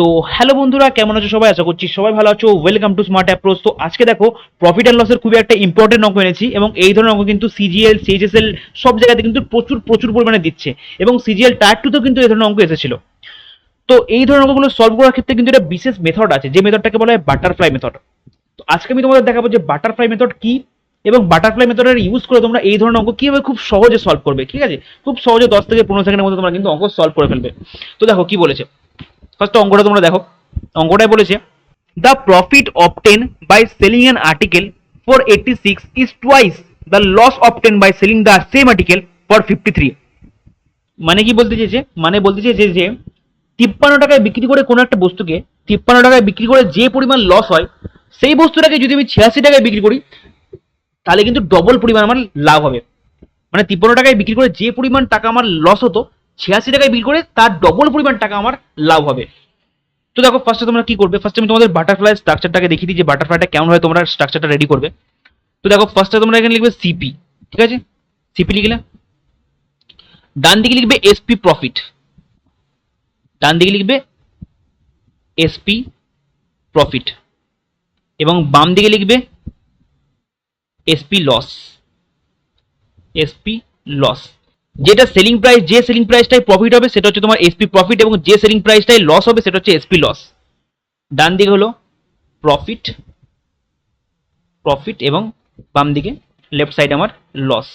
তো হ্যালো বন্ধুরা, কেমন আছো সবাই? আশা করছি সবাই ভালো আছো। Welcome to smart approach. তো আজকে দেখো প্রফিট অ্যান্ড লসের খুবই একটা ইম্পর্টেন্ট অঙ্ক এনেছি, এবং এই ধরনের অঙ্ক কিন্তু সিজিএল, সিএইচএসএল সব জায়গাতে কিন্তু প্রচুর প্রচুর পরিমাণে দিচ্ছে, এবং সিজিএল টায়ার টুতেও কিন্তু এই ধরনের অঙ্ক এসেছিল। তো এই ধরনের অঙ্কগুলো সলভ করার ক্ষেত্রে কিন্তু একটা বিশেষ মেথড আছে, যে মেথডটাকে বলা হয় বাটারফ্লাই মেথড। তো আজকে আমি তোমাদের দেখাবো যে বাটারফ্লাই মেথড কি, এবং বাটারফ্লাই মেথডের ইউজ করে তোমরা এই ধরনের অঙ্ক কিভাবে খুব সহজে সলভ করবে। ঠিক আছে, খুব সহজে 10 থেকে 15 সেকেন্ডের মধ্যে তোমরা কিন্তু অঙ্ক সলভ করে ফেলবে। তো দেখো কি বলেছে, ফার্স্ট অঙ্কটা তোমরা দেখো। অঙ্কটাই বলেছে the profit obtain by selling an article for 86 is twice the loss obtain by selling the same article for 53। মানে কি বলতে চেয়েছে, মানে বলতে চেয়েছে যে 53 টাকায় বিক্রি করে কোনো একটা বস্তুকে 53 টাকায় বিক্রি করে যে পরিমাণ লস হয়, সেই বস্তুটাকে যদি আমি 86 টাকায় বিক্রি করি তাহলে কিন্তু ডবল পরিমাণ আমার লাভ হবে। মানে 53 টাকায় বিক্রি করে যে পরিমাণ টাকা আমার লস হতো, 86 টাকায় বিক্রি করে তার ডবল পরিমাণ টাকা আমার লাভ হবে। তো দেখো ফার্স্টে তোমরা কি করবে, ফার্স্টে আমি তোমাদের বাটারফ্লাই স্ট্রাকচারটাকে দেখিয়ে দিই যে বাটারফ্লাইটা কেমন হয়, তোমরা স্ট্রাকচারটা রেডি করবে। তো দেখো ফার্স্টে তোমরা এখানে লিখবে সিপি, ঠিক আছে, সিপি লিখলে ডান দিকে লিখবে এসপি প্রফিট, ডান দিকে লিখবে এসপি প্রফিট, এবং বাম দিকে লিখবে এসপি লস, এসপি লস। যেটা সেলিং প্রাইস, যে সেলিং প্রাইসটাই প্রফিট হবে সেটা হচ্ছে তোমার এসপি প্রফিট, এবং যে সেলিং প্রাইসটাই লস হবে সেটা হচ্ছে এসপি লস। ডান দিকে হলো প্রফিট, প্রফিট, এবং বাম দিকে লেফট সাইড আমার লস।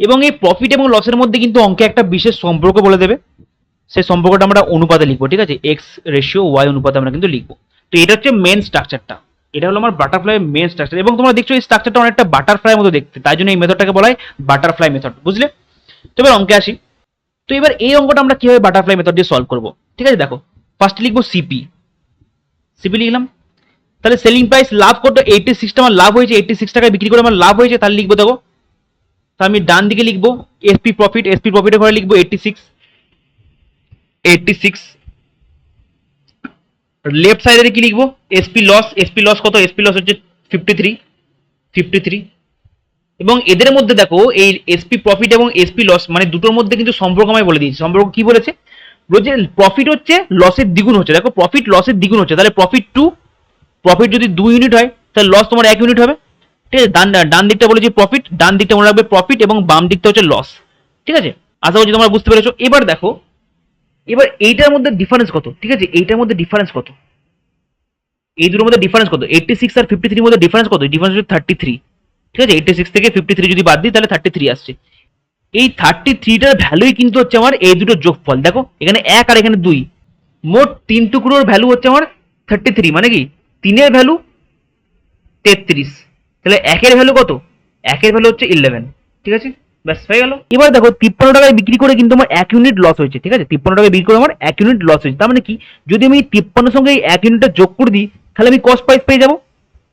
এবং এই প্রফিট এবং লসের মধ্যে কিন্তু অঙ্কে একটা বিশেষ সম্পর্ক বলে দেবে, সেই সম্পর্কটা আমরা অনুপাতে লিখবো। ঠিক আছে, এক্স রেশিও ওয়াই অনুপাতে আমরা কিন্তু লিখবো। তো এটা হচ্ছে মেন স্ট্রাকচারটা, এটা হলো আমার বাটারফ্লাই মেন স্ট্রাকচার। এবং তোমরা দেখছো এই স্ট্রাকচারটা অনেকটা বাটারফ্লাই মতো দেখতে, তাই জন্য এই মেথডটাকে বলা হয় বাটারফ্লাই মেথড, বুঝলে? তো এবার অঙ্কে আসি। তো এবার এই অঙ্কটা আমরা কিভাবে বাটারফ্লাই মেথড দিয়ে সলভ করবো, ঠিক আছে? দেখো ফার্স্ট লিখবো সিপি, সিপি লিখলাম। তাহলে সেলিং প্রাইস লাভ কত, 86টা আমার লাভ হয়েছে, 86 টাকায় বিক্রি করে আমার লাভ হয়েছে, তাহলে লিখবো দেখো, তাহলে আমি ডান দিকে লিখবো এসপি প্রফিট, এসপি প্রফিটের ঘরে লিখবো 86, 86। লেফট সাইডে কি লিখবো, এসপি লস, এসপি লস কত, এসপি লস হচ্ছে 53, 53। এবং এদের মধ্যে দেখো এই এসপি প্রফিট এবং এসপি লস মানে দুটোর মধ্যে কিন্তু সম্পর্ক আমি বলে দিয়েছি। সম্পর্ক কি বলেছে, বলছে প্রফিট হচ্ছে লসের দ্বিগুণ হচ্ছে। দেখো প্রফিট লসের দ্বিগুণ হচ্ছে, তাহলে প্রফিট 2, প্রফিট যদি 2 ইউনিট হয় তাহলে লস তোমার 1 ইউনিট হবে। ঠিক আছে, ডান দিকটা বলেছি প্রফিট, ডান দিকটা মনে রাখবে প্রফিট, এবং বাম দিকটা হচ্ছে লস। ঠিক আছে, আশা করছি তোমরা বুঝতে পেরেছো। এবার দেখো, এবার এইটার মধ্যে ডিফারেন্স কত, ঠিক আছে, এইটার মধ্যে ডিফারেন্স কত, এই দুটোর মধ্যে ডিফারেন্স কত, 86 আর 53 মধ্যে ডিফারেন্স কত, ডিফারেন্স হচ্ছে 33। ঠিক আছে, 86 থেকে 53 যদি বাদ দিই তাহলে 33 আসছে। এই 33টার ভ্যালুই কিন্তু হচ্ছে আমার এই দুটো যোগফল। দেখো এখানে 1 আর এখানে 2, মোট 3 টুকরোর ভ্যালু হচ্ছে আমার 33। মানে কি 3 এর ভ্যালু 33, তাহলে 1 এর ভ্যালু কত, 1 এর ভ্যালু হচ্ছে 11। ঠিক আছে, ব্যাস হয়ে গেল। এবার দেখো 53 টাকায় বিক্রি করে কিন্তু আমার 1 ইউনিট লস হয়েছে। ঠিক আছে, 53 টাকায় বিক্রি করে আমার 1 ইউনিট লস হয়েছে। তার মানে কি, যদি আমি 53 সঙ্গে এই 1 ইউনিটটা যোগ করে দিই তাহলে আমি কস্ট প্রাইস পেয়ে যাবো।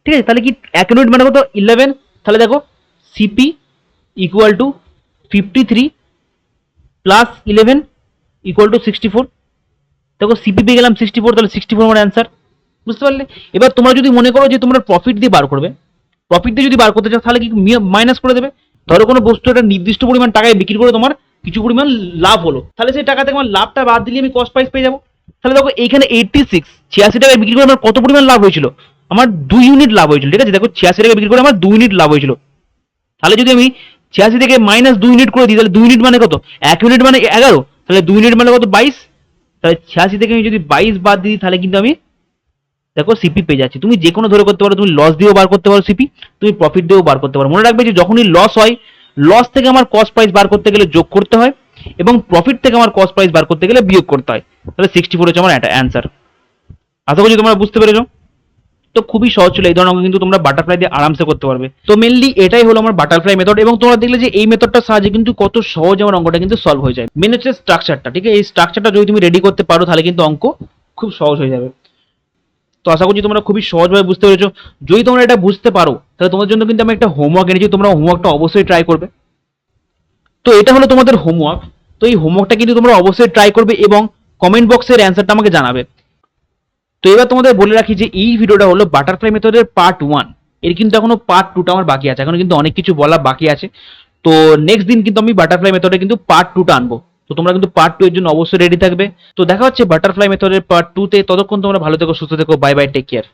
ঠিক আছে, তাহলে কি 1 ইউনিট মানে কত, 11। তাহলে দেখো CP equal to 53 plus 11 equal to 64। দেখো সিপি পেয়ে গেলাম 64, তাহলে 64 আমার অ্যান্সার। বুঝতে পারলে? এবার তোমরা যদি মনে করো যে তোমরা প্রফিট দিয়ে বার করবে, প্রফিট দিয়ে যদি বার করতে চাও তাহলে কি মাইনাস করে দেবে। ধরো কোনো বস্তু একটা নির্দিষ্ট পরিমাণ টাকায় বিক্রি করে তোমার কিছু পরিমাণ লাভ হলো, তাহলে সেই টাকা থেকে আমার লাভটা বাদ দিলে আমি কস্ট প্রাইস পেয়ে যাবো। তাহলে দেখো এইখানে 86, 86 টাকায় বিক্রি করে আমার কত পরিমাণ লাভ হয়েছিল, আমার 2 ইউনিট লাভ হয়েছিল। ঠিক আছে, দেখো 86 টাকায় বিক্রি করে আমার 2 ইউনিট লাভ হয়েছিল। তাহলে যদি আমি 86 থেকে মাইনাস 2 ইউনিট করে দিই তাহলে 2 ইউনিট মানে কত, 1 ইউনিট মানে 11, তাহলে 2 ইউনিট মানে কত, 22। তাহলে 86 থেকে আমি যদি 22 বাদ দিই তাহলে কিন্তু আমি দেখো সিপি পেয়ে যাচ্ছি। তুমি যে কোনো ধরে করতে পারো, তুমি লস দিয়েও বার করতে পারো সিপি, তুমি প্রফিট দিয়েও বার করতে পারো। মনে রাখবে যে যখনই লস হয়, লস থেকে আমার কস্ট প্রাইস বার করতে গেলে যোগ করতে হয়, এবং প্রফিট থেকে আমার কস্ট প্রাইস বার করতে গেলে বিয়োগ করতে হয়। তাহলে 64 হচ্ছে আমার একটা অ্যান্সার। আশা করছি তোমরা বুঝতে পেরেছো। তো খুবই সহজ ছিল, এই ধরনের অঙ্ক কিন্তু তোমরা বাটারফ্লাই দিয়ে আরামসে করতে পারবে। তো মেনলি এটাই হলো আমার বাটারফ্লাই মেথড, এবং তোমরা দেখলে যে এই মেথডটার সাহায্যে কিন্তু কত সহজ আমার অঙ্কটা কিন্তু সলভ হয়ে যায়। মেন হচ্ছে স্ট্রাকচারটা। ঠিক আছে, এই স্ট্রাকচারটা যদি তুমি রেডি করতে পারো তাহলে কিন্তু অঙ্ক খুব সহজ হয়ে যাবে। তো আশা করছি তোমরা খুবই সহজভাবে বুঝতে পেরেছো। যদি তোমরা এটা বুঝতে পারো তাহলে তোমাদের জন্য কিন্তু আমি একটা হোমওয়ার্ক এনেছি, তোমরা হোমওয়ার্কটা অবশ্যই ট্রাই করবে। তো এটা হলো তোমাদের হোমওয়ার্ক। তো এই হোমওয়ার্কটা কিন্তু তোমরা অবশ্যই ট্রাই করবে, এবং কমেন্ট বক্সের অ্যান্সারটা আমাকে জানাবে। তো এবার তোমাদের বলে রাখি যে এই ভিডিওটা হলো বাটারফ্লাই মেথডের পার্ট 1, এর কিন্তু এখনো পার্ট 2টা আমার বাকি আছে, এখনো কিন্তু অনেক কিছু বলা বাকি আছে। তো নেক্সট দিন কিন্তু আমি বাটারফ্লাই মেথডে কিন্তু পার্ট 2টা আনবো। তো তোমরা কিন্তু পার্ট 2 এর জন্য অবশ্যই রেডি থাকবে। তো দেখা হচ্ছে বাটারফ্লাই মেথডের পার্ট 2 তে। ততক্ষণ তোমরা ভালো থেকো, সুস্থ থেকো, বাই বাই, টেক কেয়ার।